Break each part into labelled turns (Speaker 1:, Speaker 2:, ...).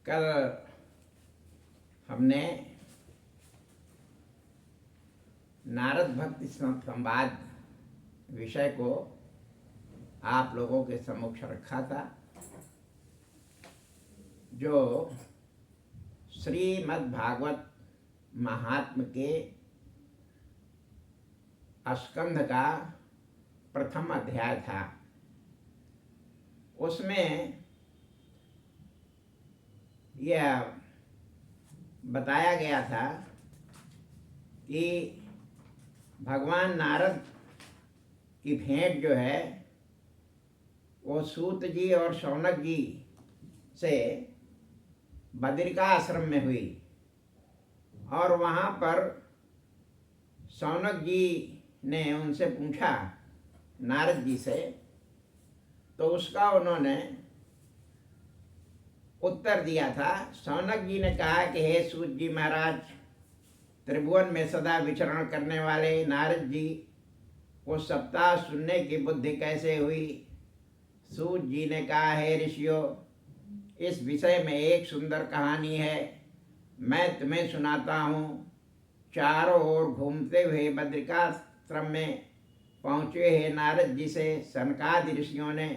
Speaker 1: कल हमने नारद भक्ति संवाद विषय को आप लोगों के सम्मुख रखा था, जो श्रीमद् भागवत महात्म्य के स्कंध का प्रथम अध्याय था। उसमें यह बताया गया था कि भगवान नारद की भेंट जो है वो सूत जी और शौनक जी से बद्रिका आश्रम में हुई, और वहाँ पर शौनक जी ने उनसे पूछा नारद जी से, तो उसका उन्होंने उत्तर दिया था। शौनक जी ने कहा कि हे सूत जी महाराज, त्रिभुवन में सदा विचरण करने वाले नारद जी को सप्ताह सुनने की बुद्धि कैसे हुई? सूत जी ने कहा, हे ऋषियों, इस विषय में एक सुंदर कहानी है, मैं तुम्हें सुनाता हूँ। चारों ओर घूमते हुए बद्रिकाश्रम में पहुँचे हे नारद जी से सनकादि ऋषियों ने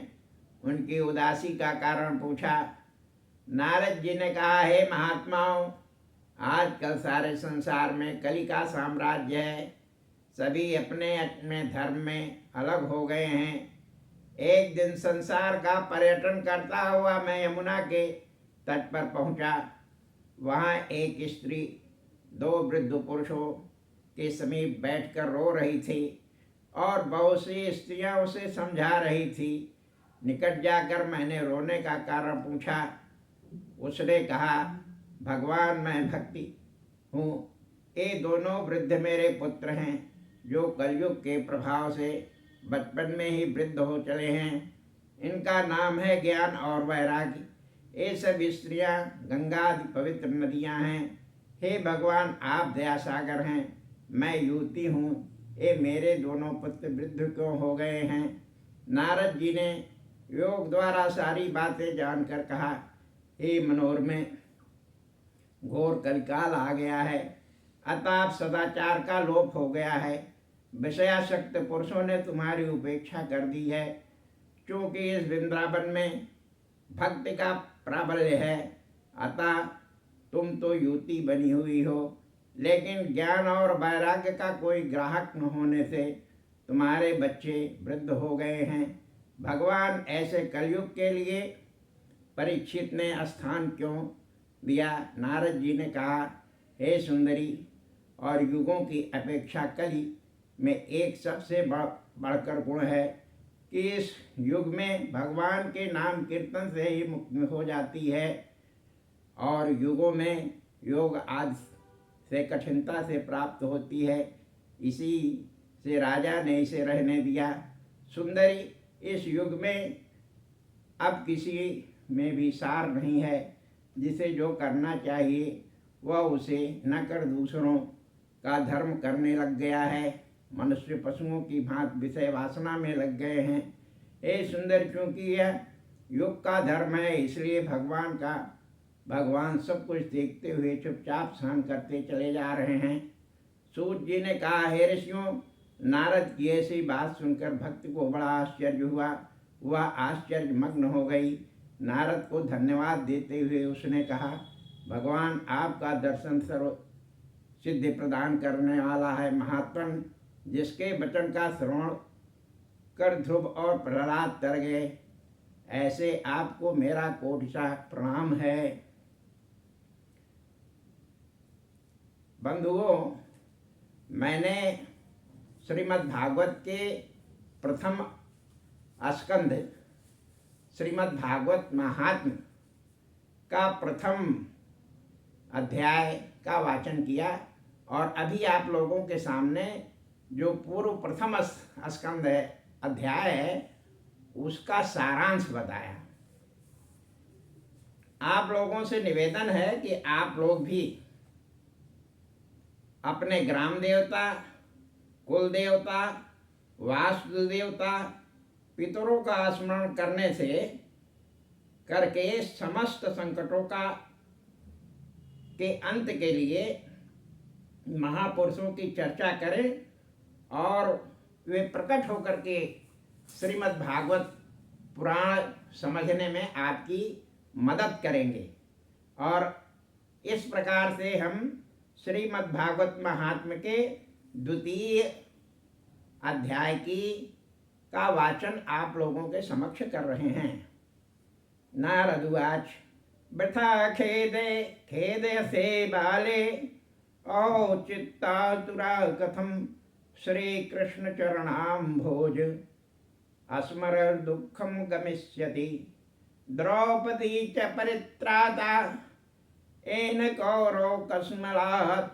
Speaker 1: उनकी उदासी का कारण पूछा। नारद जी ने कहा, हे महात्माओं, आजकल सारे संसार में कली का साम्राज्य है। सभी अपने अपने धर्म में अलग हो गए हैं। एक दिन संसार का पर्यटन करता हुआ मैं यमुना के तट पर पहुंचा। वहां एक स्त्री दो वृद्ध पुरुषों के समीप बैठकर रो रही थी और बहुत सी स्त्रियां उसे समझा रही थी। निकट जाकर मैंने रोने का कारण पूछा। उसने कहा, भगवान, मैं भक्ति हूँ। ये दोनों वृद्ध मेरे पुत्र हैं, जो कलयुग के प्रभाव से बचपन में ही वृद्ध हो चले हैं। इनका नाम है ज्ञान और वैराग्य। ये सब स्त्रियाँ गंगा आदि पवित्र नदियाँ हैं। हे भगवान, आप दया सागर हैं, मैं युवती हूँ। ये मेरे दोनों पुत्र वृद्ध क्यों हो गए हैं? नारद जी ने योग द्वारा सारी बातें जानकर कहा, हे मनोरमे, घोर कलिकाल आ गया है, अतः सदाचार का लोप हो गया है। विषयासक्त पुरुषों ने तुम्हारी उपेक्षा कर दी है। क्योंकि इस वृंदावन में भक्ति का प्राबल्य है, अतः तुम तो युवती बनी हुई हो, लेकिन ज्ञान और वैराग्य का कोई ग्राहक न होने से तुम्हारे बच्चे वृद्ध हो गए हैं। भगवान, ऐसे कलयुग के लिए परीक्षित ने स्थान क्यों दिया? नारद जी ने कहा, हे सुंदरी, और युगों की अपेक्षा कली में एक सबसे बढ़कर गुण है कि इस युग में भगवान के नाम कीर्तन से ही मुक्ति हो जाती है, और युगों में योग आदि से कठिनता से प्राप्त होती है। इसी से राजा ने इसे रहने दिया। सुंदरी, इस युग में अब किसी में भी सार नहीं है। जिसे जो करना चाहिए वह उसे न कर दूसरों का धर्म करने लग गया है। मनुष्य पशुओं की भांति विषय वासना में लग गए हैं। हे सुंदर, क्योंकि यह युग का धर्म है, इसलिए भगवान सब कुछ देखते हुए चुपचाप सहन करते चले जा रहे हैं। सूत जी ने कहा, हे ऋषियों, नारद की ऐसी बात सुनकर भक्त को बड़ा आश्चर्य हुआ। वह आश्चर्य मग्न हो गई। नारद को धन्यवाद देते हुए उसने कहा, भगवान, आपका दर्शन सर्व सिद्धि प्रदान करने वाला है। महात्मन, जिसके वचन का श्रवण कर ध्रुव और प्रहलाद तर गए, ऐसे आपको मेरा कोटिशः प्रणाम है। बंधुओं, मैंने श्रीमद् भागवत के प्रथम स्कंध श्रीमद् भागवत महात्म्य का प्रथम अध्याय का वाचन किया, और अभी आप लोगों के सामने जो पूर्व प्रथम स्कंध अध्याय है उसका सारांश बताया। आप लोगों से निवेदन है कि आप लोग भी अपने ग्राम देवता, कुल देवता, वास्तु देवता, पितरों का स्मरण करने से करके समस्त संकटों का के अंत के लिए महापुरुषों की चर्चा करें और वे प्रकट होकर के श्रीमद् भागवत पुराण समझने में आपकी मदद करेंगे। और इस प्रकार से हम श्रीमद् भागवत महात्म्य के द्वितीय अध्याय का वाचन आप लोगों के समक्ष कर रहे हैं। नारद उवाच वृथा खेदे खेदयसे बाले औचित्यातुरा कथम श्रीकृष्ण चरणाम्भोज अस्मर दुःखम गमिष्यति द्रौपदी च परित्राता येन कौरव कस्मलात्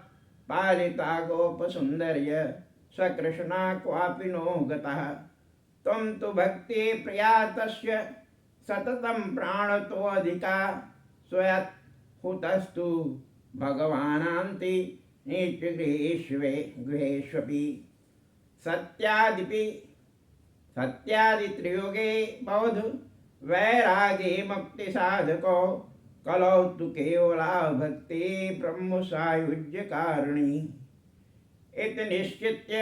Speaker 1: पालिता गोपसुन्दर्य सकृष्णा क्वापि नो गतः त्वं तु भक्ति प्रिया तस्य सततं प्राणतोऽधिका स्वयत् हुतस्तु भगवानान्ति गृहेष्वपि सत्यादित्रियोगे बौद्ध वैरागे मुक्ति साधको कलौ तु केवला भक्ति ब्रह्म सायुज्य कारिणी इति निश्चित्य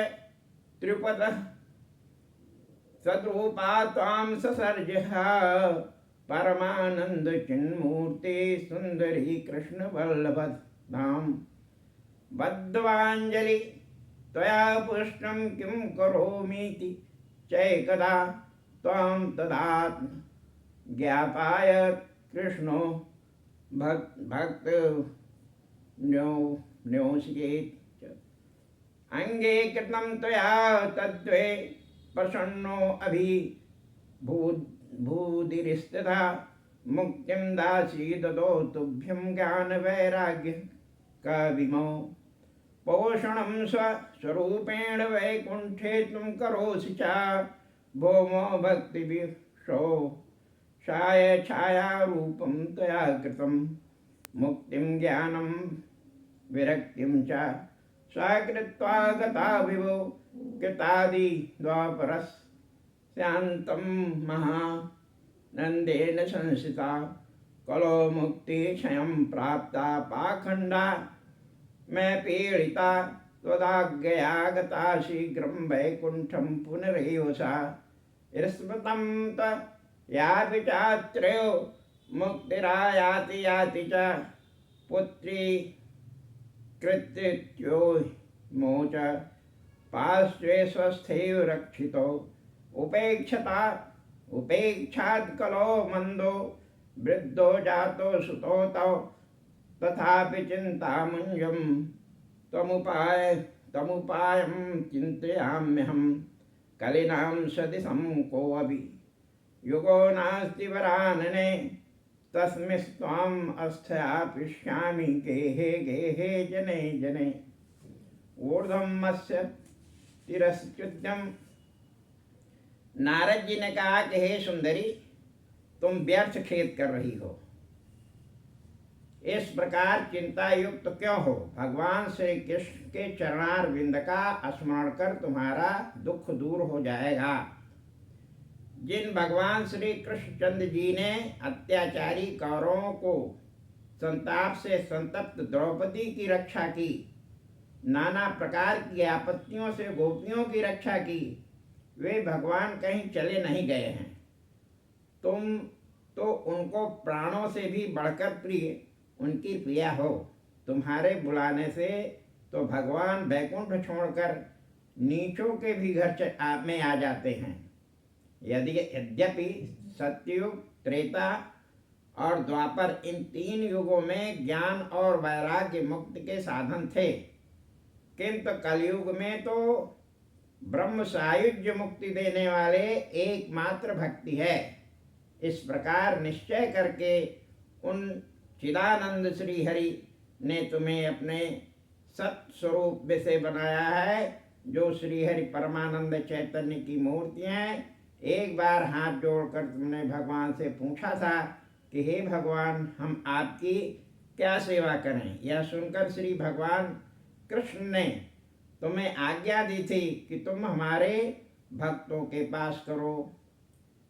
Speaker 1: त्रिपद सद्रूपा त्वां ससर्जः परमानंद चिन्मूर्ति सुंदरी कृष्ण वल्लभ धाम बद्ध्वांजलि त्वया पुष्टं किं करोमीति चैकदा त्वां तदात्म ज्ञापाय कृष्णो भक्त न्योषयेत् अंगे कृतं त्वया तद्वे प्रसन्नो अभि भूदिरिस्तथा मुक्तिं दासी ददो तुभ्यं ज्ञान वैराग्य कविमो पोषणं स्वरूपेण वैकुंठे तुम करोसि चा भौमो भक्तिविशो छाय छाया रूपं त्वया कृतं मुक्तिं ज्ञानं विरक्तिं च सकृत्वा गता विभो कृतादि द्वापरस् शान्तं महानन्देन संसिता कलो मुक्ति क्षयं प्राप्ता पाखंडा मैं पीड़िता त्वदाज्ञया गता शीघ्रं वैकुंठं पुनरेव सा स्मृतं यापि चात्रयो मुक्तिरायाति याति च पुत्री कृत्यो मोच पार्श्वे स्वस्थैव रक्षितो उपेक्षात् कलो मंदो वृद्धो जातो सुतो तौ तथापि चिंतामुंजं तमुपायं चिन्तयाम्यहं कलिनां सदिशं कोऽपि युगो नास्ति वरानने तस्मिस्त्वाम् अस्थयापिष्यामि गेहे गेहे जने जने ऊर्ध्वं मत्स्य तिरस्कृत्यं। नारद जी ने कहा कि हे सुंदरी, तुम व्यर्थ खेद कर रही हो, इस प्रकार चिंता युक्त क्यों हो? भगवान श्री कृष्ण के चरणार विंद का स्मरण कर तुम्हारा दुख दूर हो जाएगा। जिन भगवान श्री कृष्णचंद्र जी ने अत्याचारी कौरवों को संताप से संतप्त द्रौपदी की रक्षा की, नाना प्रकार की आपत्तियों से गोपियों की रक्षा की, वे भगवान कहीं चले नहीं गए हैं। तुम तो उनको प्राणों से भी बढ़कर प्रिय, उनकी प्रिया हो। तुम्हारे बुलाने से तो भगवान वैकुंठ छोड़कर नीचों के भी घर में आ जाते हैं। यद्यपि सत्ययुग, त्रेता और द्वापर, इन तीन युगों में ज्ञान और वैराग्य मुक्ति के साधन थे, किंतु कलयुग में तो ब्रह्म सायुज्य मुक्ति देने वाले एकमात्र भक्ति है। इस प्रकार निश्चय करके उन चिदानंद श्री हरि ने तुम्हें अपने सत्स्वरूप विषय बनाया है, जो श्री हरि परमानंद चैतन्य की मूर्ति हैं। एक बार हाथ जोड़कर तुमने भगवान से पूछा था कि हे भगवान, हम आपकी क्या सेवा करें। यह सुनकर श्री भगवान कृष्ण ने तुम्हें आज्ञा दी थी कि तुम हमारे भक्तों के पास करो,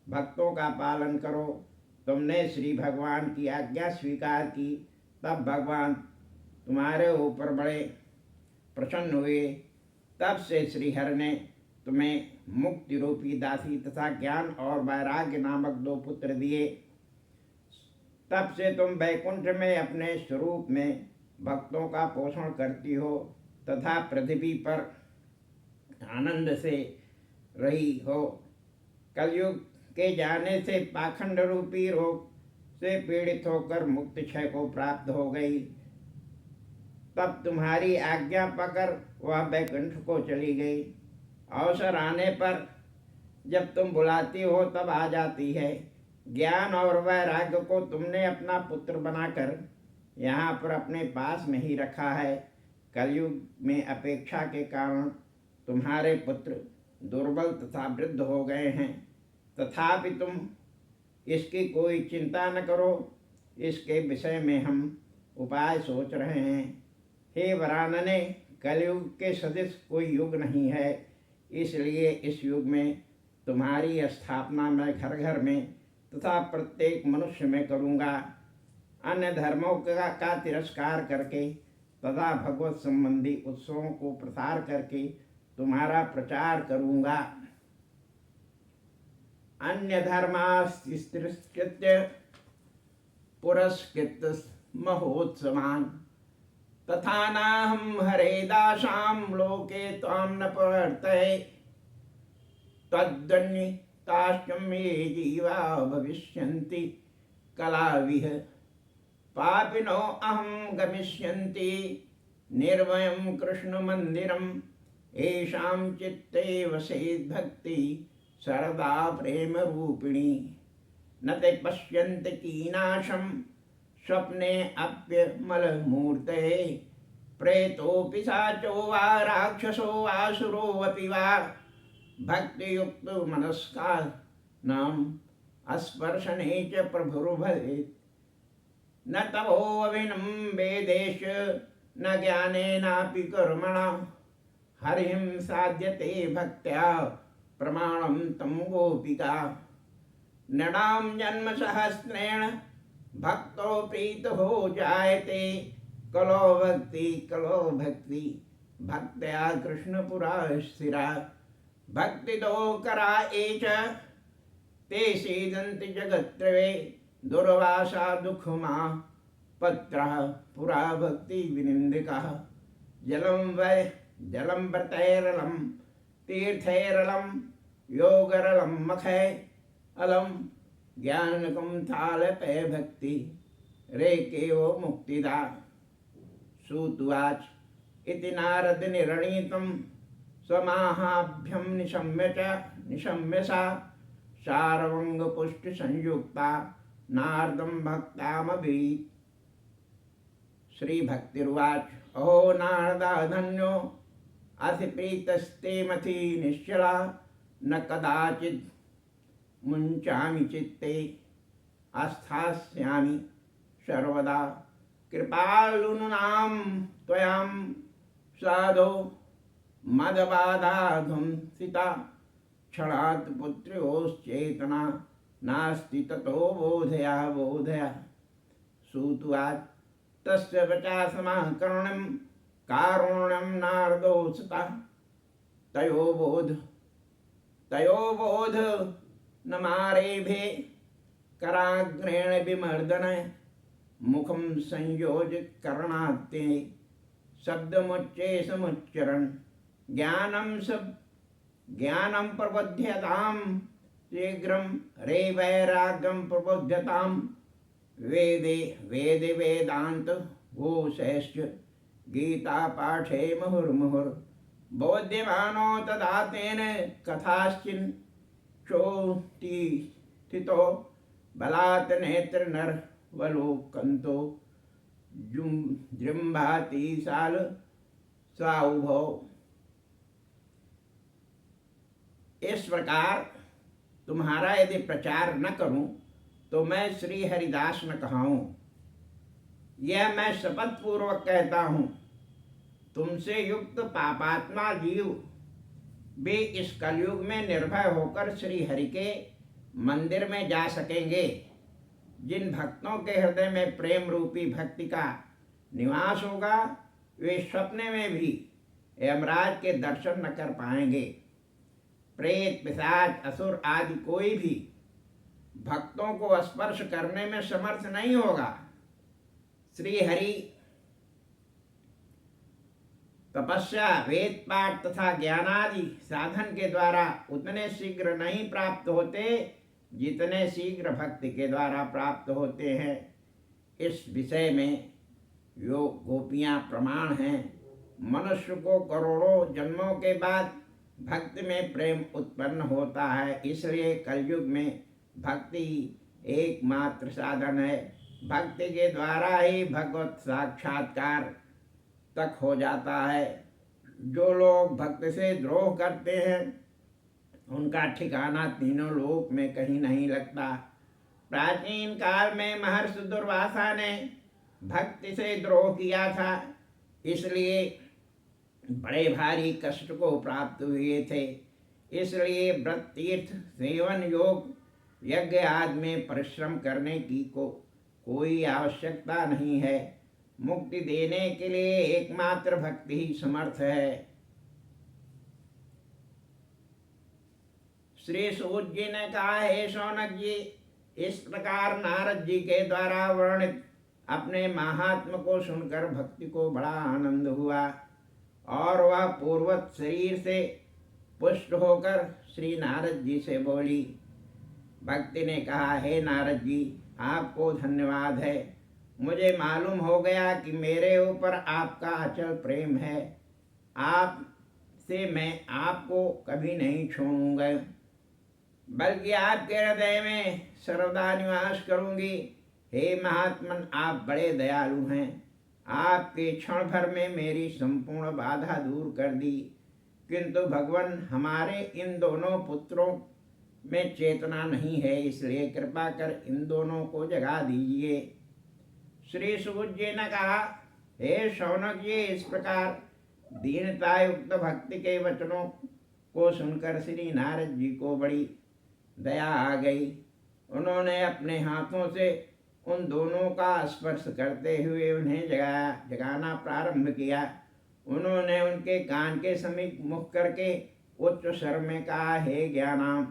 Speaker 1: भक्तों का पालन करो। तुमने श्री भगवान की आज्ञा स्वीकार की, तब भगवान तुम्हारे ऊपर बड़े प्रसन्न हुए। तब से श्रीहरि ने तुम्हें मुक्ति रूपी दासी तथा ज्ञान और वैराग्य नामक 2 पुत्र दिए। तब से तुम वैकुंठ में अपने स्वरूप में भक्तों का पोषण करती हो तथा पृथ्वी पर आनंद से रही हो। कलयुग के जाने से पाखंड रूपी रोग से पीड़ित होकर मुक्त क्षय को प्राप्त हो गई। तब तुम्हारी आज्ञा पाकर वह वैकुंठ को चली गई। अवसर आने पर जब तुम बुलाती हो तब आ जाती है। ज्ञान और वैराग्य को तुमने अपना पुत्र बनाकर यहाँ पर अपने पास में ही रखा है। कलयुग में अपेक्षा के कारण तुम्हारे पुत्र दुर्बल तथा वृद्ध हो गए हैं, तथापि तुम इसकी कोई चिंता न करो। इसके विषय में हम उपाय सोच रहे हैं। हे वरानने, कलयुग के सदृश कोई युग नहीं है, इसलिए इस युग में तुम्हारी स्थापना मैं घर घर में तथा प्रत्येक मनुष्य में करूँगा। अन्य धर्मों का तिरस्कार करके तथा भगवत संबंधी उत्सवों को प्रसार करके तुम्हारा प्रचार करूँगा। अन्य धर्मास्तिरस्कृत्य पुरस्कृत महोत्सवान् तथा नाहं हरे दासां लोके त्वां न प्रवर्तये। तद्वन्निताश्च ये जीवा भविष्यन्ति कलाविह पापिनो अहं गमिष्यन्ति निर्भयं कृष्णमन्दिरम् येषां चित्ते वसेत् भक्ति सरदा प्रेम रूपिणी। न ते पश्यन्ति कीनाशं स्वप्ने अप्यमलमूर्तये। प्रेतोऽपि पिशाचो वा राक्षसो वासुरोऽपि वा भक्तियुक्तो मनस्कानाम् अस्पर्शने च प्रभुर्भवेत्। न तपोऽविनं वेदेश न ज्ञानेनापि कर्मणा हरिं साध्यते भक्त्या प्रमाणं तं गोपिका। नृणां जन्म सहस्रेण भक्तो प्रीतो जायते। कलो भक्ति भक्त्या कृष्णपुरा स्थिरा। भक्तिदो करा एच ते सीदन्ति जगत्त्रये। दुर्वासा दुःखमा पत्रः पुरा भक्ति विनिन्दिकः। जलं व्रतैरलं तीर्थैरलं योगरलं मखै अलम ज्ञानकं थालपै भक्ति रेकेव मुक्तिदा। सूतुवाच इति नारद निर्णीतं स्वमाहाभ्यं निशम्य सा शार्वङ्गपुष्टि संयुक्ता नारदं भक्तामब्रीत्। श्री भक्तिर्वाच अहो नारदा धन्यो अतिप्रीतस्ते निश्चला। न कदाचित् मुञ्चामि चित्ते आस्थास्यामि सर्वदा। कृपालूनां त्वयां साधो मदबाधाध्वंसिता। क्षणात् पुत्र्योश्चेतना नास्ति ततो बोधया। सूतुवाच तस्य वचा समाकर्ण्यं कारुण्यं नारदोऽसुता। तयो बोध न मारेभे कराग्रेण विमर्दन। मुखं संयोज्य करणात्ते शब्दमुच्चे समुच्चरन्। ज्ञानं प्रबोध्यतां शीघ्रं रे वैराग्यं प्रबोध्यतां। वेदे वेदांत घोषैश्च गीता पाठे मुहुर्मुहुर्। बोध्यमानो तदा तेन कथाश्चिन् क्षोतिथितो बलात् नेत्र नरवलोकन्तो जृम्भाति साल स्वाउभौ। इस प्रकार तुम्हारा यदि प्रचार न करूं तो मैं श्री हरिदास न कहाऊं। यह मैं शपथ पूर्वक कहता हूं। तुमसे युक्त पापात्मा जीव भी इस कलयुग में निर्भय होकर श्री हरि के मंदिर में जा सकेंगे। जिन भक्तों के हृदय में प्रेम रूपी भक्ति का निवास होगा, वे सपने में भी यमराज के दर्शन न कर पाएंगे। प्रेत, पिशाच, असुर आदि कोई भी भक्तों को स्पर्श करने में समर्थ नहीं होगा। श्री हरि तपस्या, वेद पाठ तथा ज्ञानादि साधन के द्वारा उतने शीघ्र नहीं प्राप्त होते जितने शीघ्र भक्ति के द्वारा प्राप्त होते हैं। इस विषय में यो गोपियां प्रमाण हैं। मनुष्य को करोड़ों जन्मों के बाद भक्ति में प्रेम उत्पन्न होता है, इसलिए कलयुग में भक्ति एकमात्र साधन है। भक्ति के द्वारा ही भगवत साक्षात्कार तक हो जाता है। जो लोग भक्ति से द्रोह करते हैं उनका ठिकाना तीनों लोक में कहीं नहीं लगता। प्राचीन काल में महर्षि दुर्वासा ने भक्ति से द्रोह किया था, इसलिए बड़े भारी कष्ट को प्राप्त हुए थे। इसलिए व्रत, तीर्थ, सेवन, योग, यज्ञ आदि में परिश्रम करने की कोई आवश्यकता नहीं है। मुक्ति देने के लिए एकमात्र भक्ति ही समर्थ है। श्री सूत जी ने कहा, हे शौनक जी, इस प्रकार नारद जी के द्वारा वर्णित अपने महात्म को सुनकर भक्ति को बड़ा आनंद हुआ और वह पूर्वत शरीर से पुष्ट होकर श्री नारद जी से बोली। भक्ति ने कहा, हे नारद जी, आपको धन्यवाद है। मुझे मालूम हो गया कि मेरे ऊपर आपका अचल प्रेम है। आपसे मैं आपको कभी नहीं छोड़ूंगा, बल्कि आपके हृदय में सर्वदा निवास करूंगी। हे महात्मन, आप बड़े दयालु हैं। आपके क्षण भर में मेरी संपूर्ण बाधा दूर कर दी। किंतु भगवान, हमारे इन दोनों पुत्रों में चेतना नहीं है, इसलिए कृपा कर इन दोनों को जगा दीजिए। श्री सूत जी ने कहा, हे शौनक जी, इस प्रकार दीनता युक्त भक्ति के वचनों को सुनकर श्री नारद जी को बड़ी दया आ गई। उन्होंने अपने हाथों से उन दोनों का स्पर्श करते हुए उन्हें जगाना प्रारंभ किया। उन्होंने उनके कान के समीप मुख करके उच्च स्वर में कहा, हे ज्ञानाम,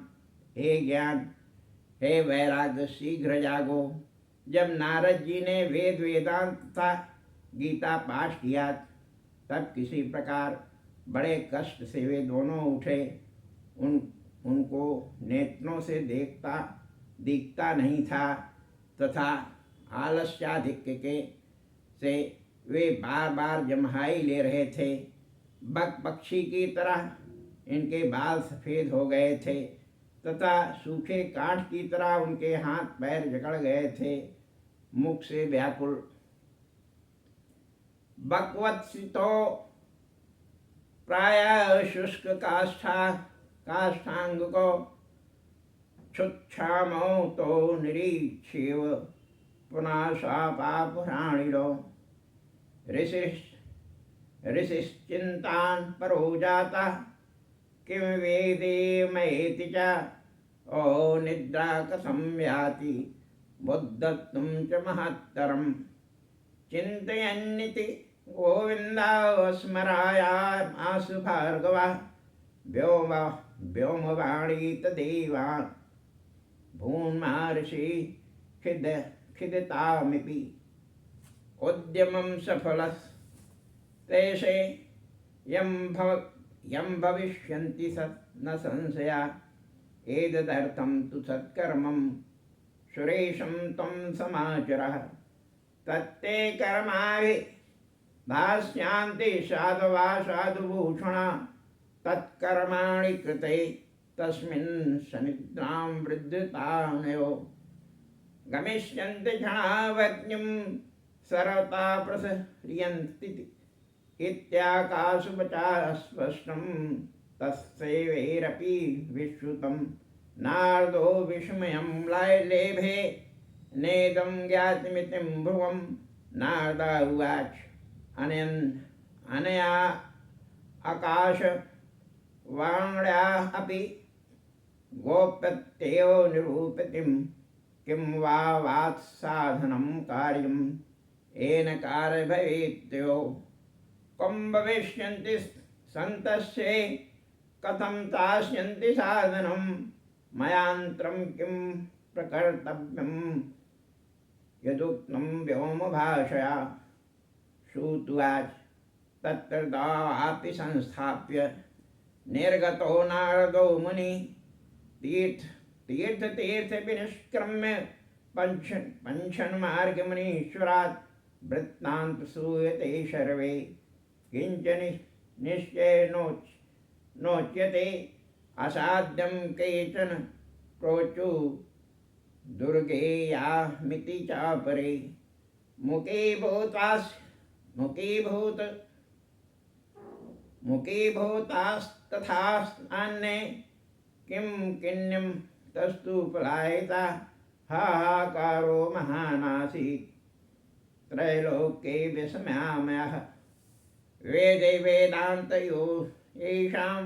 Speaker 1: हे ज्ञान, हे वैराग्य, शीघ्र जागो। जब नारद जी ने वेद, वेदांत तथा गीता पाठ किया तब किसी प्रकार बड़े कष्ट से वे दोनों उठे। उनको नेत्रों से दिखता नहीं था तथा आलस्याधिक्य से वे बार बार जम्हाई ले रहे थे। बक पक्षी की तरह इनके बाल सफ़ेद हो गए थे तथा सूखे काठ की तरह उनके हाथ पैर जकड़ गए थे। मुख से व्याकुल बकवत्सितो प्राय शुष्क काष्ठांग को क्षुच्छामो तो निरीक्षेव पुनः स्वापापुराणिरो ऋषिश्चिंतान परो जाता किम वेदेमयेति च ओ निद्रा कथं याति बुद्धत्वं च महत्तरं चिन्तयन्निति गोविन्दा स्मरायामासु भार्गवा व्योमवाणी तदेवा भून्महर्षि खिदतामिति उद्यमं सफलस्तेषे यं भविष्यन्ति न संशया एतदर्थं तु सत्कर्मं सुरेशं त्वं समाचरः तत्ते कर्माणि भास्यांति साधवा साधुभूषणा तत्कर्माणि कृते तस्मिन् सनिद्रां वृद्धतानयो गमिष्यन्ति क्षणावज्ञं सर्वता प्रसह्रियन्ति इत्याकाशुवचा स्पष्टं तस्यैवैरपि विश्रुतं नारदो विस्मयं लेभे नेदं ज्ञातिमितिं भ्रुवं नारद उवाच अनया आकाशवाण्या अपि गोप्यत्यो निरूपितिं किं वा वात्साधनं कार्यं येन कार्य भवेत्यो कं भविष्यन्ति सन्तस्ये कथं तास्यन्ति साधनं मयांत्रं किं प्रकर्तव्यं यदुक्तं व्योमभाषया। श्रुत्वाच तत्रदापि संस्थाप्य निर्गतो नारदो मुनि तीर्थ विनिष्क्रम्य पंचन्मार्गमुनीश्वरात् वृत्तान्त श्रूयते सर्वे किंचन निश्चयेनोच्यते असाध्यं केचन प्रोचु दुर्गेयामिति चापरे मुखीभूतास्तथान्ये किं किन्यं तस्तु पलायिता हाहाकारो महानासीत् त्रैलोक्ये विस्मयामयः वेदे वेदान्तयो येषां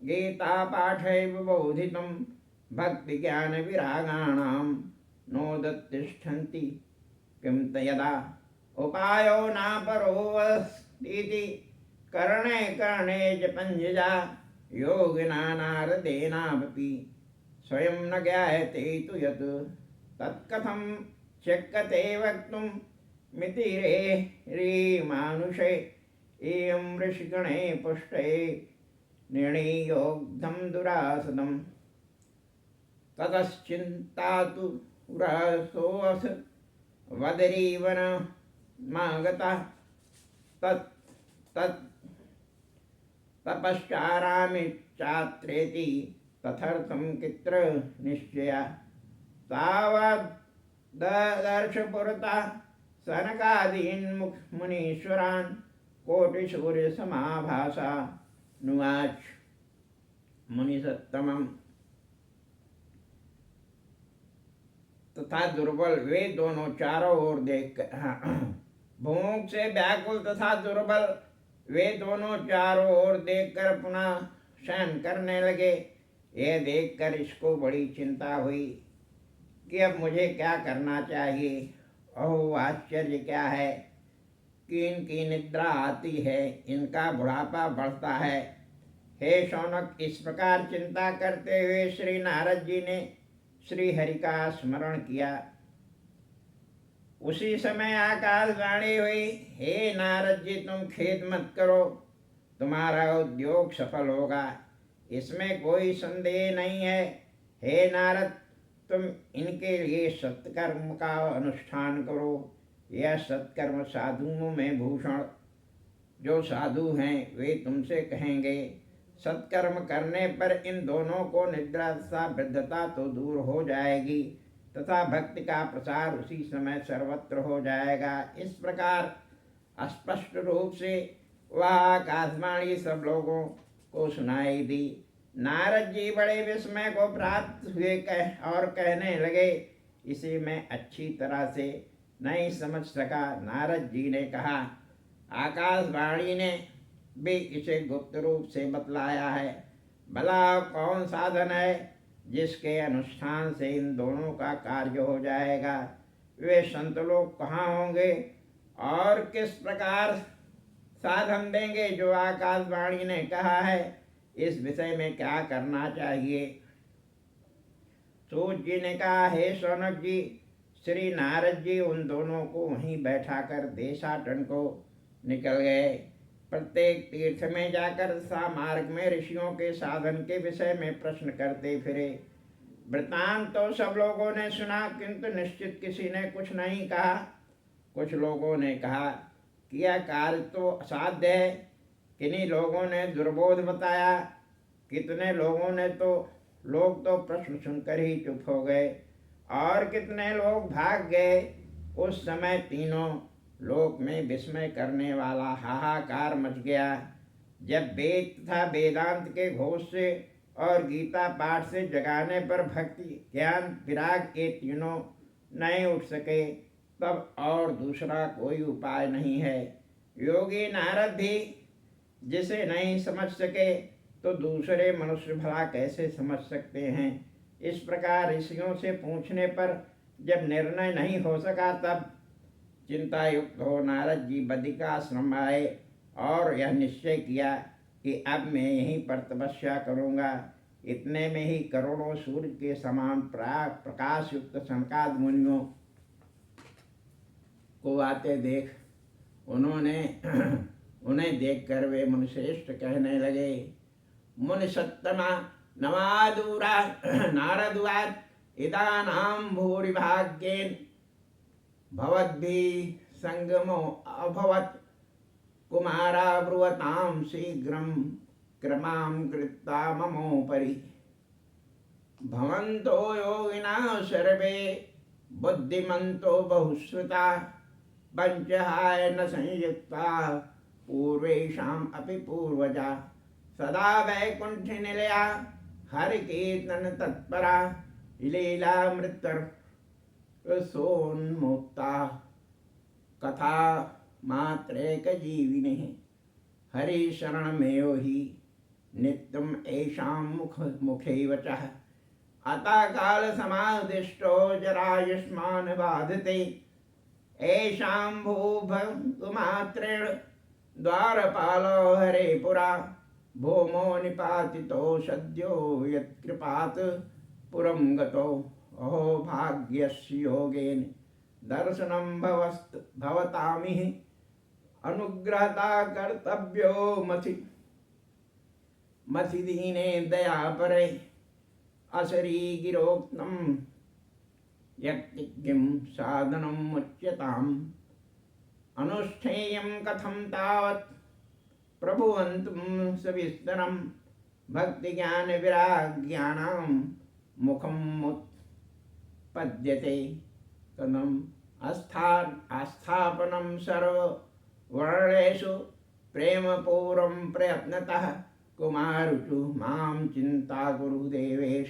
Speaker 1: गीतापाठैव बोधितं भक्तिज्ञानविरागाणां नोदतिष्ठन्ति किं तयदा उपायो नापरोऽस्तीति कर्णे कर्णे जपञ्जजा योगिना नारदेनापि स्वयं न ज्ञायते तु यत् तत्कथं शक्यते वक्तुं मितिरे मानुषे एवं ऋषिगणे पुष्टे निर्णयोग्धं दुरासदं ततश्चिन्तातु पुरासोऽस वदरीवनमागता तपश्चारामिच्चात्रेति तथर्थं कित्र निश्चया तावद्दर्श पुरतः सनकादीन् मुनीश्वरान् कोटिसूर्यसमाभासा नुवाच मुनिसत्तमम् तथा दुर्बल वे दोनों चारों ओर देख भूख से व्याकुल तथा दुर्बल वे दोनों चारों ओर देखकर पुनः शयन करने लगे। यह देखकर इसको बड़ी चिंता हुई कि अब मुझे क्या करना चाहिए। ओह आश्चर्य क्या है कि इनकी निद्रा आती है, इनका बुढ़ापा बढ़ता है। हे शौनक, इस प्रकार चिंता करते हुए श्री नारद जी ने श्री हरि का स्मरण किया। उसी समय आकाशवाणी हुई, हे नारद जी, तुम खेद मत करो, तुम्हारा उद्योग सफल होगा, इसमें कोई संदेह नहीं है। हे नारद, तुम इनके लिए सत्कर्म का अनुष्ठान करो। यह सत्कर्म साधुओं में भूषण। जो साधु हैं वे तुमसे कहेंगे, सत्कर्म करने पर इन दोनों को निद्रा तथा वृद्धता तो दूर हो जाएगी तथा भक्ति का प्रसार उसी समय सर्वत्र हो जाएगा। इस प्रकार स्पष्ट रूप से वह आकाशवाणी सब लोगों को सुनाई दी। नारद जी बड़े विस्मय को प्राप्त हुए और कहने लगे, इसे मैं अच्छी तरह से नहीं समझ सका। नारद जी ने कहा, आकाशवाणी ने भी इसे गुप्त रूप से बतलाया है। भला कौन साधन है जिसके अनुष्ठान से इन दोनों का कार्य हो जाएगा? वे संत लोग कहाँ होंगे और किस प्रकार साधन देंगे जो आकाशवाणी ने कहा है? इस विषय में क्या करना चाहिए? सूत जी ने कहा, हे शौनक जी, श्री नारद जी उन दोनों को वहीं बैठाकर देशाटन को निकल गए। प्रत्येक तीर्थ में जाकर सा मार्ग में ऋषियों के साधन के विषय में प्रश्न करते फिरे। वृतांत तो सब लोगों ने सुना, किंतु निश्चित किसी ने कुछ नहीं कहा। कुछ लोगों ने कहा कि यह कार्य तो असाध्य है, किन्हीं लोगों ने दुर्बोध बताया, कितने लोग तो प्रश्न सुनकर ही चुप हो गए और कितने लोग भाग गए। उस समय तीनों लोक में विस्मय करने वाला हाहाकार मच गया। जब वेद तथा वेदांत के घोष से और गीता पाठ से जगाने पर भक्ति ज्ञान विराग ये तीनों नहीं उठ सके, तब और दूसरा कोई उपाय नहीं है। योगी नारद भी जिसे नहीं समझ सके तो दूसरे मनुष्य भला कैसे समझ सकते हैं। इस प्रकार ऋषियों से पूछने पर जब निर्णय नहीं हो सका, तब चिंता युक्त हो नारद जी बद्रिकाश्रम आए और यह निश्चय किया कि अब मैं यहीं पर तपस्या करूँगा। इतने में ही करोड़ों सूर्य के समान प्रकाश युक्त सनकाद मुनियों को आते देख उन्हें देखकर वे मुनिश्रेष्ठ कहने लगे, मुनि सत्तमा नवादूरा नारदुवाच इदानां भूरिभाग्येन भवद्भिः संगमो अभवत् कुमारा ब्रुवतां शीघ्रं क्रमां कृत्वा ममोपरि भवन्तो योगिनः सर्वे बुद्धिमन्तो बहुश्रुता पंचहाय न संयुक्ता पूर्वेषाम् अपि पूर्वजा सदा वैकुंठ निलया हरि कीर्तन तत्परा लीलामृतर सोन्मुक्ता कथा मात्रेक जीविने हरि शरणमेव हि नित्यम् येषां मुखे वचः अतः काल समादिष्टो जरायुष्मान् बाधते येषां भूभङ्गमात्रेण द्वारपालो हरे पुरा भूमो निपातितो सद्यो यत्कृपात् पुरं गतो अहो भाग्यस्य योगेन दर्शनं भवतामिह अनुग्रहता कर्तव्यो मथि दीने दया परे असरी गिरोक्तं यत्किं साधनं मुच्यताम् अनुष्ठेयं कथं तावत् प्रभुवन्तुं सविस्तरं भक्तिज्ञान विराग्यानां मुखम् उत्पद्यते कथम् आस्थापनं सर्ववर्णेषु प्रेमपूर्वं प्रयत्नतः कुमारुचु मां चिंता कुरु देवेश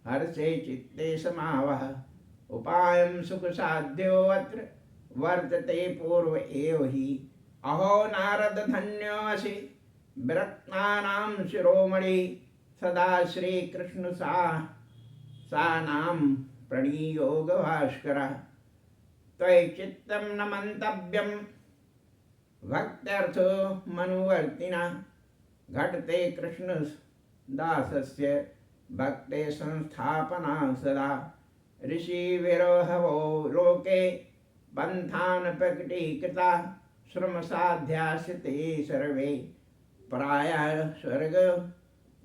Speaker 1: हर्षे चित्ते समावह उपायं सुख साध्यो अत्र वर्तते पूर्व एव हि अहो नारद धन्योऽसि विरक्तानां शिरोमणि सदा श्री कृष्ण सानां प्रणीयोग भास्कर त्वयि चित्तं न मंतव्यं भक्त्यर्थो मनुवर्तिना घटते कृष्ण दासस्य भक्ते संस्थापना सदा ऋषि विरोहवो लोके बंधान प्रकटीकृता श्रम साध्यास्ते सर्वे प्रायः स्वर्ग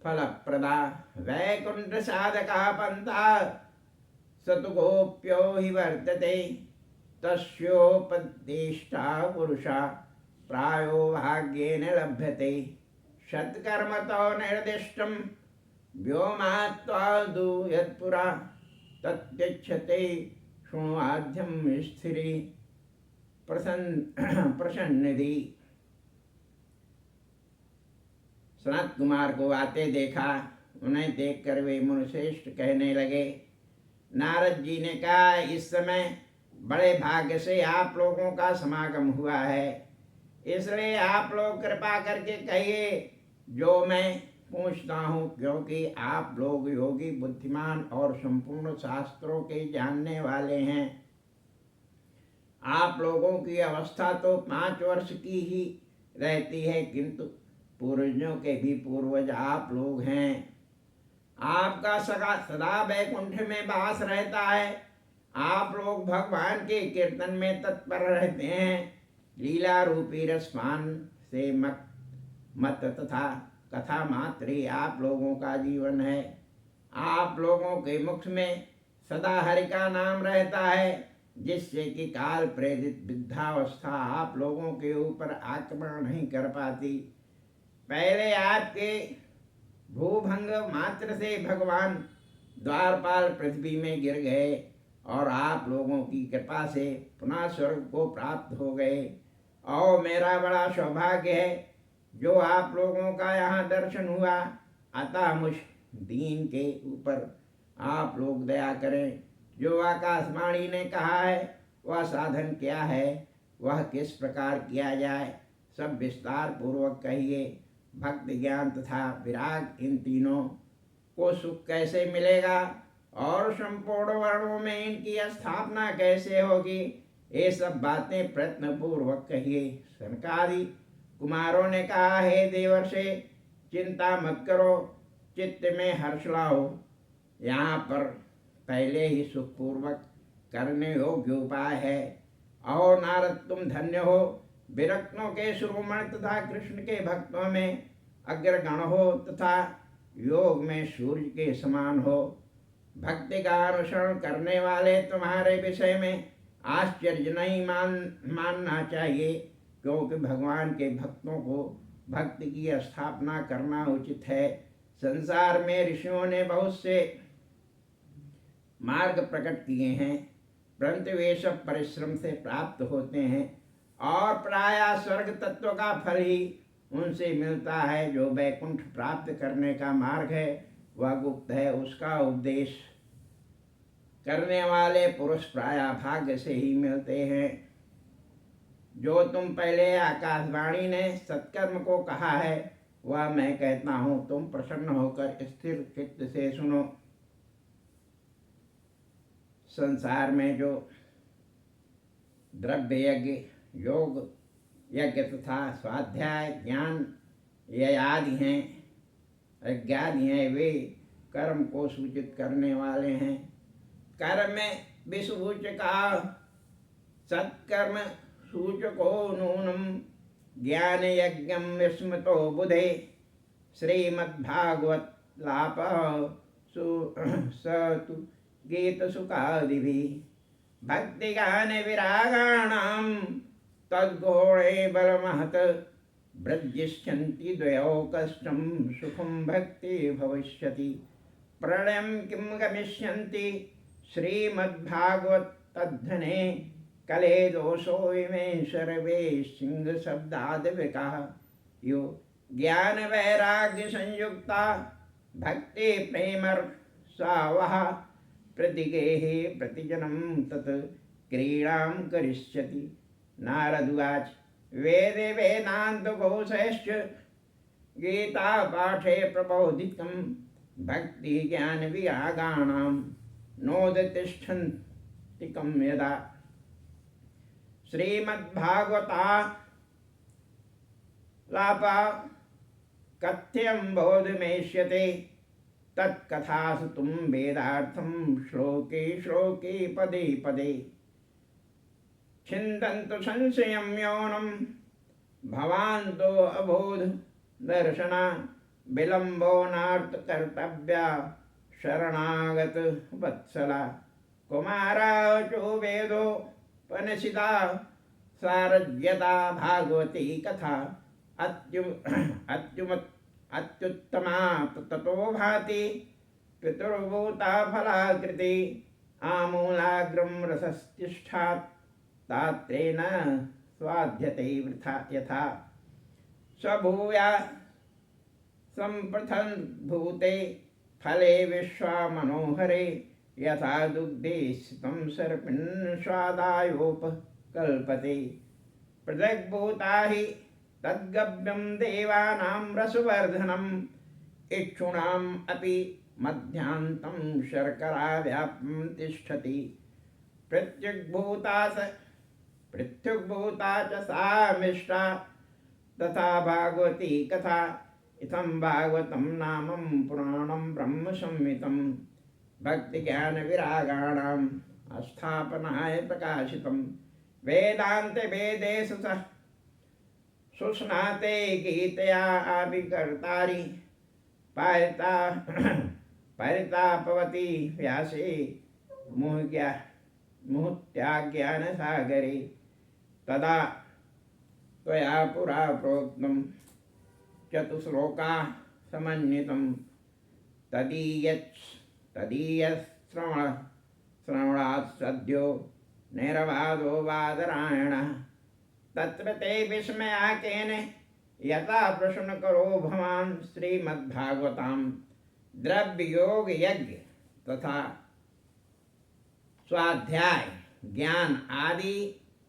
Speaker 1: फलप्रदा वैकुंठ साधका पंथा सतुगोप्यो हि वर्तते तस्योपदिष्टा पुरुषा प्रायो भाग्येन लभ्यते सत्कर्मतो निर्दिष्टं व्योमात्वादु यत्पुरा तत्यच्छते शृण्वाद्यं स्थिरी प्रसन्निधि। सनत कुमार को आते देखा। उन्हें देखकर वे मुनिश्रेष्ठ कहने लगे, नारद जी ने कहा, इस समय बड़े भाग्य से आप लोगों का समागम हुआ है, इसलिए आप लोग कृपा करके कहिए जो मैं पूछता हूँ, क्योंकि आप लोग योगी बुद्धिमान और संपूर्ण शास्त्रों के जानने वाले हैं। आप लोगों की अवस्था तो 5 वर्ष की ही रहती है, किंतु पूर्वजों के भी पूर्वज आप लोग हैं। आपका सदा वैकुंठ में वास रहता है। आप लोग भगवान के कीर्तन में तत्पर रहते हैं। लीला रूपी रसपान से मत तथा कथा मात्र ही आप लोगों का जीवन है। आप लोगों के मुख में सदा हरि का नाम रहता है, जिससे कि काल प्रेरित वृद्धावस्था आप लोगों के ऊपर आक्रमण नहीं कर पाती। पहले आपके भूभंग मात्र से भगवान द्वारपाल पृथ्वी में गिर गए और आप लोगों की कृपा से पुनः स्वर्ग को प्राप्त हो गए। और मेरा बड़ा सौभाग्य है जो आप लोगों का यहाँ दर्शन हुआ। अतः मुझ दीन के ऊपर आप लोग दया करें। जो आकाशवाणी ने कहा है वह साधन क्या है, वह किस प्रकार किया जाए, सब विस्तार पूर्वक कहिए। भक्ति ज्ञान तथा विराग इन तीनों को सुख कैसे मिलेगा और संपूर्ण वर्णों में इनकी स्थापना कैसे होगी, ये सब बातें प्रयत्न पूर्वक कहिए। सनकादि कुमारों ने कहा, हे देवर्षि, चिंता मत करो, चित्त में हर्ष लाओ। यहाँ पर पहले ही सुखपूर्वक करने योग्य उपाय है। और नारद, तुम धन्य हो, विरक्तों के शिरोमणि तथा कृष्ण के भक्तों में अग्रगण हो तथा योग में सूर्य के समान हो। भक्ति का अनुसरण करने वाले तुम्हारे विषय में आश्चर्य नहीं मानना चाहिए, क्योंकि भगवान के भक्तों को भक्ति की स्थापना करना उचित है। संसार में ऋषियों ने बहुत से मार्ग प्रकट किए हैं, परंतु वे सब परिश्रम से प्राप्त होते हैं और प्रायः स्वर्ग तत्व का फल ही उनसे मिलता है। जो वैकुंठ प्राप्त करने का मार्ग है वह गुप्त है, उसका उपदेश करने वाले पुरुष प्रायः भाग्य से ही मिलते हैं। जो तुम पहले आकाशवाणी ने सत्कर्म को कहा है वह मैं कहता हूँ, तुम प्रसन्न होकर स्थिर चित्त से सुनो। संसार में जो द्रव्य यज्ञ, योग यज्ञ तथा स्वाध्याय, ज्ञान यज्ञादि हैं, यज्ञादि हैं, वे कर्म को सूचित करने वाले हैं। कर्म विसूचका सत्कर्म सूचको नूनम ज्ञान यज्ञम विस्मृतो बुधे श्रीमद्भागवत लाप सतु गीत सुखादिभिः भक्ति गान विरागाणाम तद्गोणे बलमहत वृज्यिष्यन्ति द्वयो कष्टम सुखम भक्ति भविष्यति प्रणयम किम गमिष्यन्ति श्रीमद्भागवत तद्धने कले दोषो इमे सर्वे सिंह शब्दाद विकाः यो ज्ञान वैराग्य संयुक्ता भक्ति प्रेमर सावह प्रतिगेहे प्रतिजनम तत् क्रीडां करिष्यति। नारदुवाच वेदे वेदांत घोषैश्च गीता पाठे प्रबोधितं भक्ति ज्ञान विरागाणां नोदतिष्ठन्तिकं यदा। श्रीमद्भागवता लापा कथ्यं बोधमेष्यते तत्कथासु तुम वेदार्थं श्लोके श्लोके पदे पदे छिन्दन्तु संशयं यौनं भवान्तो अबोध दर्शना विलम्बो नार्थ कर्तव्या शरणागत वत्सला कुमारा चो वेदो पनसिता सारज्यता भागवती कथा अत्युत्तमा ततो भाति पितुर्भूता फलाकृति आमूलाग्रं रसस्तिष्ठात् तात्रेण स्वाध्यते वृथा यथा स्वभूया सम्प्रथन भूते फले विश्वा मनोहरे यथा दुग्धे स्थितं सर्पिन् स्वादायोपकल्पते पृथग्भूता हि तद्गव्यं देवानां रसवर्धनम् इक्षूणाम् अपि मध्यान्तं शर्करा व्याप्तं तिष्ठति पृथुग्भूता च सा मिष्टा तथा भागवती कथा इथं भागवतं नामं पुराणं ब्रह्म संहितं भक्ति ज्ञान विरागाणाम् स्थापनाय प्रकाशितं वेदान्त वेदेषु सुस्नाते गीतया अभिकर्तारि परितापवती व्यासे मुहुत्याज्ञानसागरे तदा त्वया पुरा प्रोक्तं चतुश्लोका समन्वितं तदीयश्रवणात् सद्यो नैरवादो वादरायणः तत्र ते विस्मयाकेन यथा प्रश्न करो भवान् श्रीमद्भागवतां द्रव्य योग यज्ञ तथा स्वाध्याय ज्ञान आदि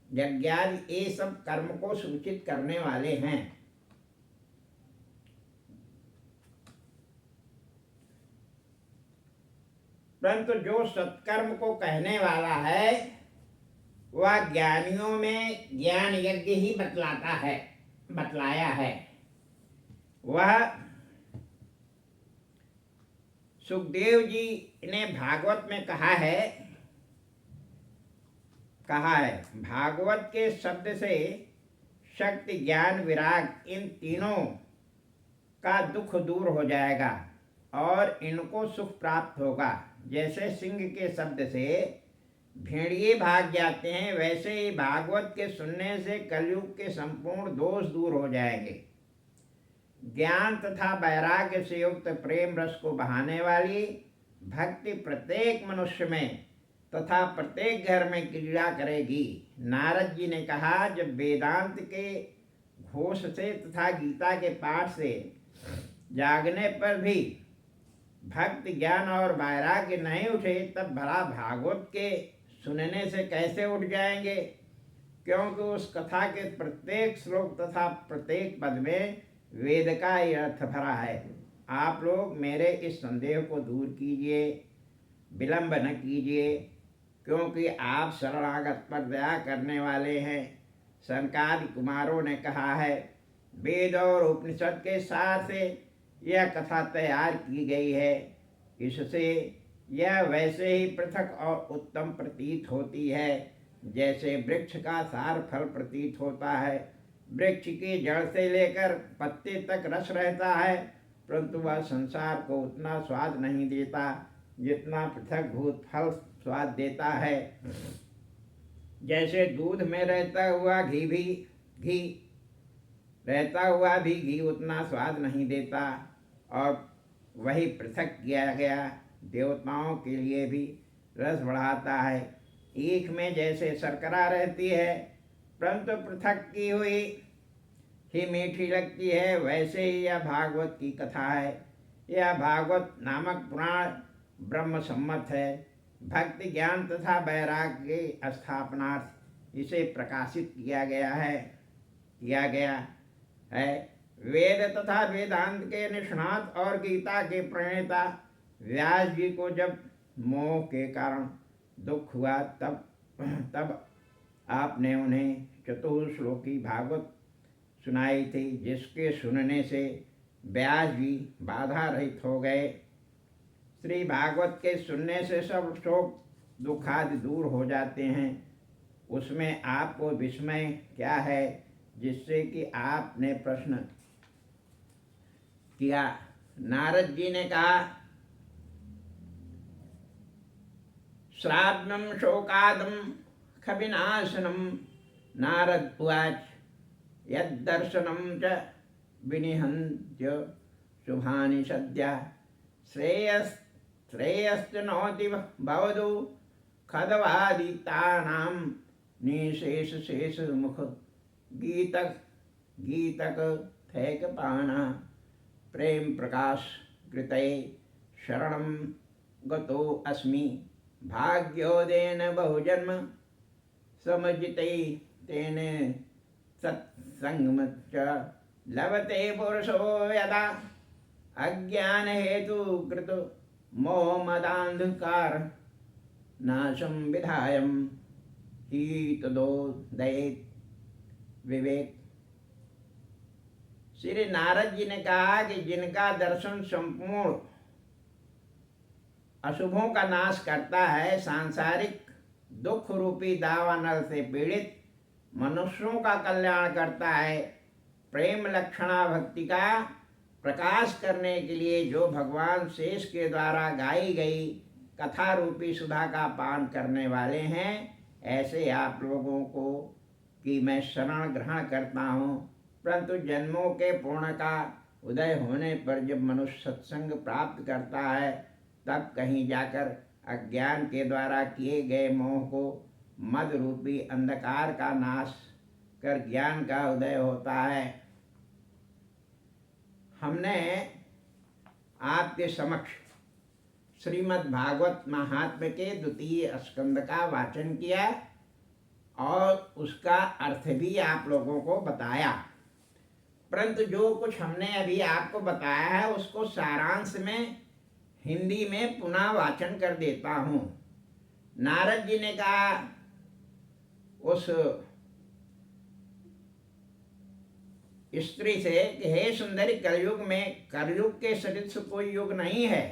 Speaker 1: यज्ञादि ये सब कर्म को सूचित करने वाले हैं। परंतु जो सत्कर्म को कहने वाला है वह ज्ञानियों में ज्ञान यज्ञ ही बतलाया है। वह सुखदेव जी ने भागवत में कहा है भागवत के शब्द से शक्ति ज्ञान विराग इन तीनों का दुख दूर हो जाएगा और इनको सुख प्राप्त होगा। जैसे सिंह के शब्द से भेड़िए भाग जाते हैं, वैसे ही भागवत के सुनने से कलयुग के संपूर्ण दोष दूर हो जाएंगे। ज्ञान तथा वैराग्य से युक्त प्रेम रस को बहाने वाली भक्ति प्रत्येक मनुष्य में तथा प्रत्येक घर में क्रीड़ा करेगी। नारद जी ने कहा, जब वेदांत के घोष से तथा गीता के पाठ से जागने पर भी भक्ति ज्ञान और वैराग्य नहीं उठे, तब भला भागवत के सुनने से कैसे उठ जाएंगे? क्योंकि उस कथा के प्रत्येक श्लोक तथा प्रत्येक पद में वेद का ही अर्थ भरा है। आप लोग मेरे इस संदेह को दूर कीजिए, विलंब न कीजिए, क्योंकि आप शरणागत पर दया करने वाले हैं। सनकादि कुमारों ने कहा है, वेद और उपनिषद के साथ से यह कथा तैयार की गई है। इससे यह वैसे ही पृथक और उत्तम प्रतीत होती है जैसे वृक्ष का सार फल प्रतीत होता है। वृक्ष की जड़ से लेकर पत्ते तक रस रहता है, परंतु वह संसार को उतना स्वाद नहीं देता जितना पृथक भूत फल स्वाद देता है। जैसे दूध में रहता हुआ घी उतना स्वाद नहीं देता, और वही पृथक किया गया देवताओं के लिए भी रस बढ़ाता है। ईख में जैसे शर्करा रहती है, परंतु पृथक की हुई ही मीठी लगती है, वैसे ही यह भागवत की कथा है। यह भागवत नामक पुराण ब्रह्म सम्मत है। भक्ति ज्ञान तथा वैराग्य के स्थापनार्थ इसे प्रकाशित किया गया है। वेद तथा वेदांत के निष्णात और गीता के प्रणेता व्यास जी को जब मोह के कारण दुख हुआ, तब आपने उन्हें चतुश्लोकी भागवत सुनाई थी, जिसके सुनने से व्यास जी बाधा रहित हो गए। श्री भागवत के सुनने से सब शोक दुखादि दूर हो जाते हैं। उसमें आपको विस्मय क्या है, जिससे कि आपने प्रश्न किया? नारद जी ने कहा, श्राद्धम शोकादम खविनाशनम। नारद उवाच, यद्दर्शनम च विनिहन्त्य शुभानि सद्यः श्रेयश्च भवतु खद्वादितानां निशेषमुख गीतक थैकपाणा प्रेम प्रकाश कृतये शरणं गतो अस्मि। भाग्योदेन बहुजन्म समजिते तेन सत्संगम च लभते पुरुषो यदा अज्ञान हेतु कृत मोह मदांधकार नाशम विधायम ही तदोदयेत विवेक। श्री नारद जी ने कहा कि जिनका दर्शन संपूर्ण अशुभों का नाश करता है, सांसारिक दुख रूपी दावानल से पीड़ित मनुष्यों का कल्याण करता है, प्रेम लक्षणा भक्ति का प्रकाश करने के लिए जो भगवान शेष के द्वारा गाई गई कथा रूपी सुधा का पान करने वाले हैं, ऐसे आप लोगों को कि मैं शरण ग्रहण करता हूँ। परंतु जन्मों के पूर्ण का उदय होने पर जब मनुष्य सत्संग प्राप्त करता है, तब कहीं जाकर अज्ञान के द्वारा किए गए मोह को मद रूपी अंधकार का नाश कर ज्ञान का उदय होता है। हमने आपके समक्ष श्रीमद् भागवत महात्म्य के 2 स्कंद का वाचन किया और उसका अर्थ भी आप लोगों को बताया। परंतु जो कुछ हमने अभी आपको बताया है, उसको सारांश में हिंदी में पुनः वाचन कर देता हूँ। नारद जी ने कहा, उस स्त्री से कि हे सुंदरी, कलयुग में, कलयुग के सदृश कोई युग नहीं है।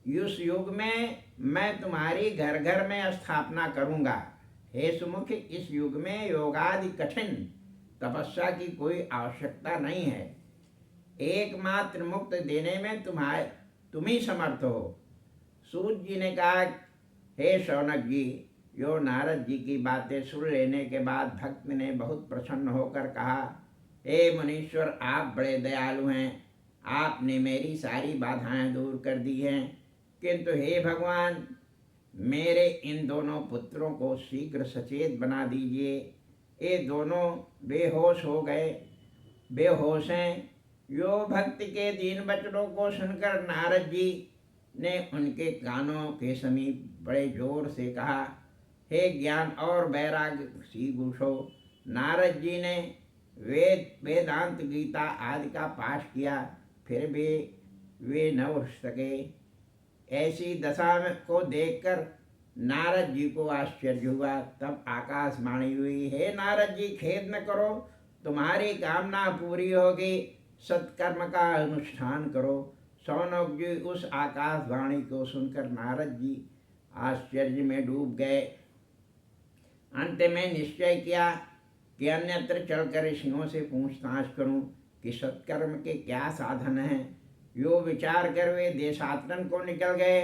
Speaker 1: इस युग में मैं तुम्हारी घर घर में स्थापना करूंगा। हे सुमुख, इस युग में योगादि कठिन तपस्या की कोई आवश्यकता नहीं है। एकमात्र मुक्त देने में तुम ही समर्थ हो। सूत जी ने कहा, हे शौनक जी, यो नारद जी की बातें सुन लेने के बाद भक्त ने बहुत प्रसन्न होकर कहा, हे मुनीश्वर, आप बड़े दयालु हैं। आपने मेरी सारी बाधाएं दूर कर दी हैं। किंतु हे भगवान, मेरे इन दोनों पुत्रों को शीघ्र सचेत बना दीजिए। ये दोनों बेहोश हो गए, बेहोश हैं। यो भक्त के दीन वचनों को सुनकर नारद जी ने उनके कानों के समीप बड़े जोर से कहा, हे ज्ञान और वैराग्य श्रीगुरुषो। नारद जी ने वेदांत गीता आदि का पाठ किया, फिर भी वे न उठ सके। ऐसी दशा को देखकर नारद जी को आश्चर्य हुआ। तब आकाशवाणी हुई, हे नारद जी, खेद न करो, तुम्हारी कामना पूरी होगी। सत्कर्म का अनुष्ठान करो। शौनक जी उस आकाशवाणी को सुनकर नारद जी आश्चर्य में डूब गए। अंत में निश्चय किया कि अन्यत्र चलकर ऋषियों से पूछताछ करूं कि सत्कर्म के क्या साधन हैं। यो विचार कर वे देशाटन को निकल गए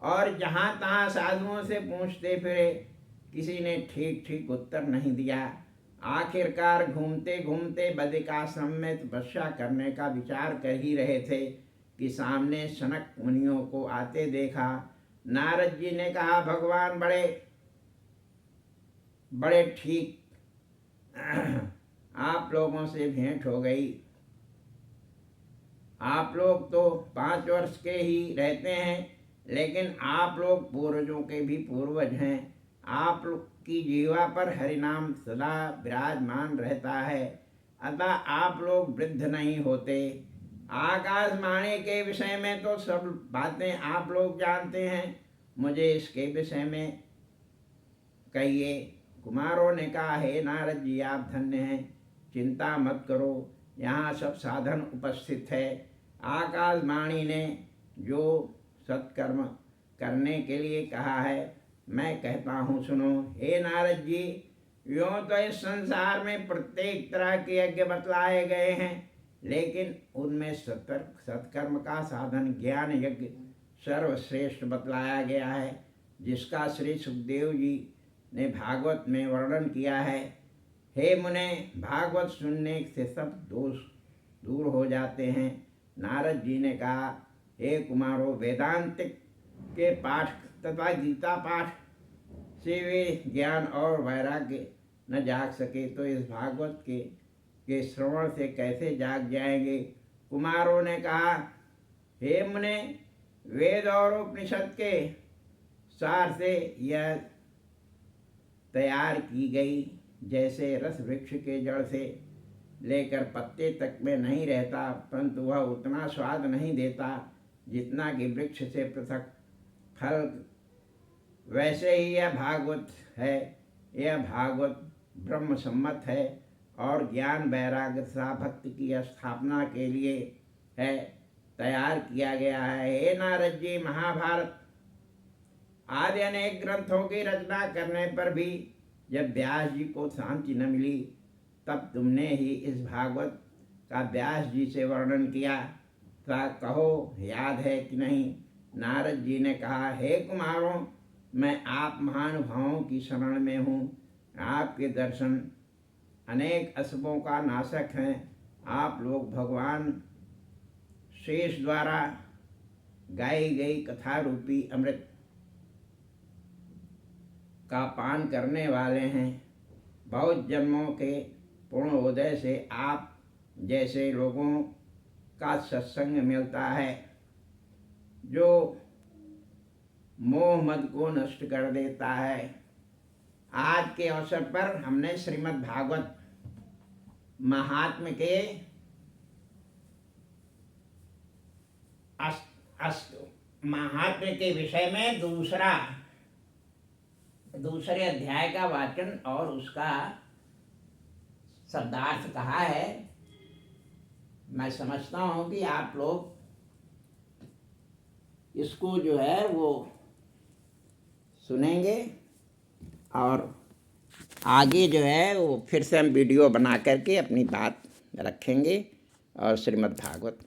Speaker 1: और जहाँ तहाँ साधुओं से पूछते फिरे। किसी ने ठीक ठीक उत्तर नहीं दिया। आखिरकार घूमते घूमते बद्रिकाश्रम में तपस्या करने का विचार कर ही रहे थे कि सामने सनक मुनियों को आते देखा। नारद जी ने कहा, भगवान, बड़े ठीक आप लोगों से भेंट हो गई। आप लोग तो 5 वर्ष के ही रहते हैं, लेकिन आप लोग पूर्वजों के भी पूर्वज हैं। आप लोग की जीवा पर हरिनाम सदा विराजमान रहता है, अतः आप लोग वृद्ध नहीं होते। आकाशवाणी के विषय में तो सब बातें आप लोग जानते हैं, मुझे इसके विषय में कहिए। कुमारों ने कहा, हे नारद जी, आप धन्य हैं, चिंता मत करो, यहाँ सब साधन उपस्थित है। आकाशवाणी ने जो सत्कर्म करने के लिए कहा है मैं कहता हूँ, सुनो। हे नारद जी, यूँ तो इस संसार में प्रत्येक तरह के यज्ञ बतलाए गए हैं, लेकिन उनमें सत्कर्म का साधन ज्ञान यज्ञ सर्वश्रेष्ठ बतलाया गया है, जिसका श्री सुखदेव जी ने भागवत में वर्णन किया है। हे मुने, भागवत सुनने से सब दोष दूर हो जाते हैं। नारद जी ने कहा, हे कुमारों, वेदांत के पाठ तथा गीता पाठ से वे ज्ञान और वैराग्य न जाग सके तो इस भागवत के श्रवण से कैसे जाग जाएंगे। कुमारों ने कहा, हे मुने, वेद और उपनिषद के सार से यह तैयार की गई, जैसे रस वृक्ष के जड़ से लेकर पत्ते तक में नहीं रहता, परंतु वह उतना स्वाद नहीं देता जितना कि वृक्ष से पृथक फल, वैसे ही यह भागवत है। यह भागवत ब्रह्म सम्मत है और ज्ञान वैराग्य तथा भक्ति की स्थापना के लिए है, तैयार किया गया है। हे नारद जी, महाभारत आदि अनेक ग्रंथों की रचना करने पर भी जब व्यास जी को शांति न मिली, तब तुमने ही इस भागवत का व्यास जी से वर्णन किया था, कहो याद है कि नहीं। नारद जी ने कहा, हे कुमारों, मैं आप महानुभावों की शरण में हूँ। आपके दर्शन अनेक अशुभों का नाशक हैं। आप लोग भगवान शेष द्वारा गाई गई कथा रूपी अमृत का पान करने वाले हैं। बहुत जन्मों के पूर्णोदय से आप जैसे लोगों का सत्संग मिलता है, जो मोह मद को नष्ट कर देता है। आज के अवसर पर हमने श्रीमद् भागवत महात्म्य के महात्म्य के विषय में दूसरा दूसरे अध्याय का वाचन और उसका शब्दार्थ कहा है। मैं समझता हूँ कि आप लोग इसको जो है वो सुनेंगे और आगे जो है वो फिर से हम वीडियो बना करके अपनी बात रखेंगे और श्रीमद् भागवत